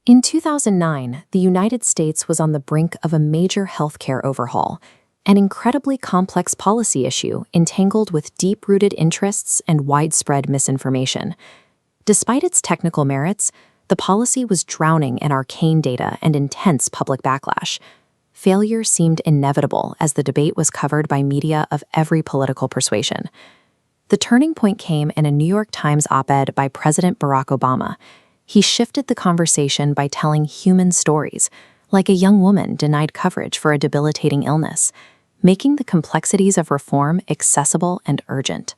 In 2009, the United States was on the brink of a major healthcare overhaul, an incredibly complex policy issue entangled with deep-rooted interests and widespread misinformation. Despite its technical merits, the policy was drowning in arcane data and intense public backlash. Failure seemed inevitable as the debate was covered by media of every political persuasion. The turning point came in a New York Times op-ed by President Barack Obama. He shifted the conversation by telling human stories, like a young woman denied coverage for a debilitating illness, making the complexities of reform accessible and urgent.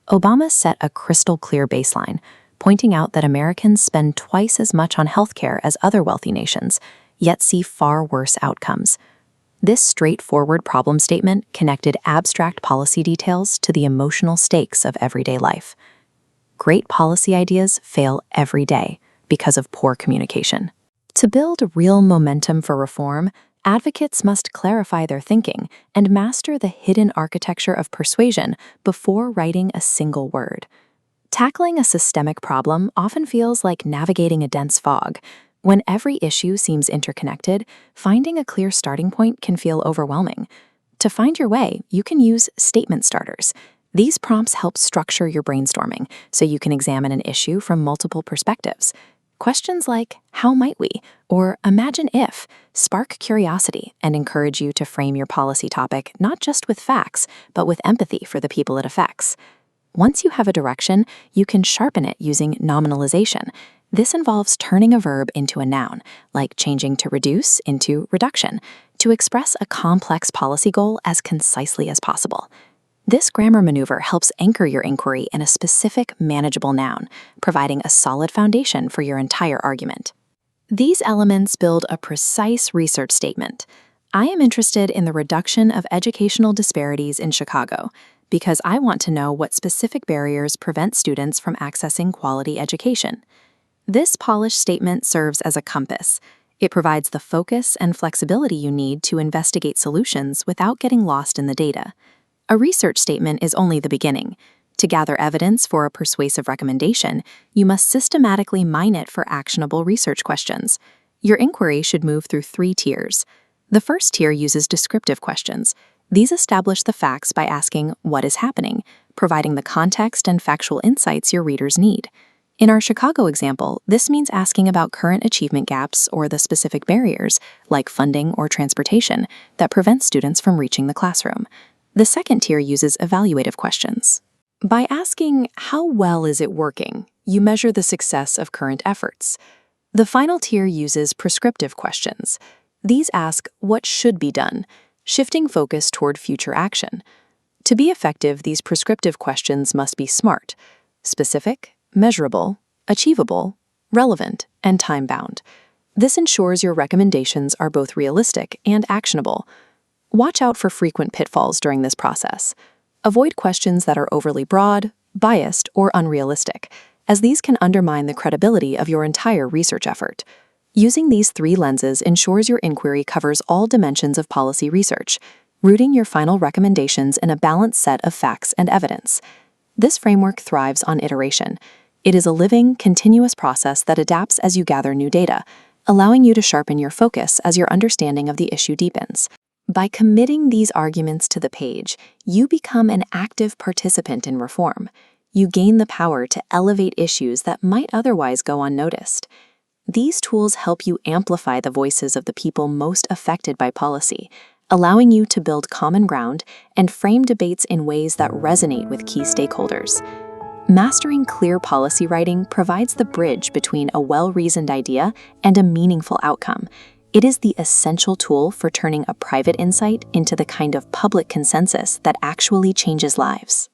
Obama set a crystal-clear baseline, pointing out that Americans spend twice as much on healthcare as other wealthy nations, yet see far worse outcomes. This straightforward problem statement connected abstract policy details to the emotional stakes of everyday life. Great policy ideas fail every day because of poor communication. To build real momentum for reform, advocates must clarify their thinking and master the hidden architecture of persuasion before writing a single word. Tackling a systemic problem often feels like navigating a dense fog. When every issue seems interconnected, finding a clear starting point can feel overwhelming. To find your way, you can use statement starters. These prompts help structure your brainstorming so you can examine an issue from multiple perspectives. Questions like, "How might we?" or "Imagine if," spark curiosity and encourage you to frame your policy topic not just with facts, but with empathy for the people it affects. Once you have a direction, you can sharpen it using nominalization. This involves turning a verb into a noun, like changing to reduce into reduction, to express a complex policy goal as concisely as possible. This grammar maneuver helps anchor your inquiry in a specific, manageable noun, providing a solid foundation for your entire argument. These elements build a precise research statement. I am interested in the reduction of educational disparities in Chicago because I want to know what specific barriers prevent students from accessing quality education. This polished statement serves as a compass. It provides the focus and flexibility you need to investigate solutions without getting lost in the data. A research statement is only the beginning. To gather evidence for a persuasive recommendation, you must systematically mine it for actionable research questions. Your inquiry should move through 3 tiers. The first tier uses descriptive questions. These establish the facts by asking what is happening, providing the context and factual insights your readers need. In our Chicago example, this means asking about current achievement gaps or the specific barriers, like funding or transportation, that prevent students from reaching the classroom. The second tier uses evaluative questions. By asking, "How well is it working?" you measure the success of current efforts. The final tier uses prescriptive questions. These ask what should be done, shifting focus toward future action. To be effective, these prescriptive questions must be SMART: specific, measurable, achievable, relevant, and time-bound. This ensures your recommendations are both realistic and actionable. Watch out for frequent pitfalls during this process. Avoid questions that are overly broad, biased, or unrealistic, as these can undermine the credibility of your entire research effort. Using these 3 lenses ensures your inquiry covers all dimensions of policy research, rooting your final recommendations in a balanced set of facts and evidence. This framework thrives on iteration. It is a living, continuous process that adapts as you gather new data, allowing you to sharpen your focus as your understanding of the issue deepens. By committing these arguments to the page, you become an active participant in reform. You gain the power to elevate issues that might otherwise go unnoticed. These tools help you amplify the voices of the people most affected by policy, allowing you to build common ground and frame debates in ways that resonate with key stakeholders. Mastering clear policy writing provides the bridge between a well-reasoned idea and a meaningful outcome. It is the essential tool for turning a private insight into the kind of public consensus that actually changes lives.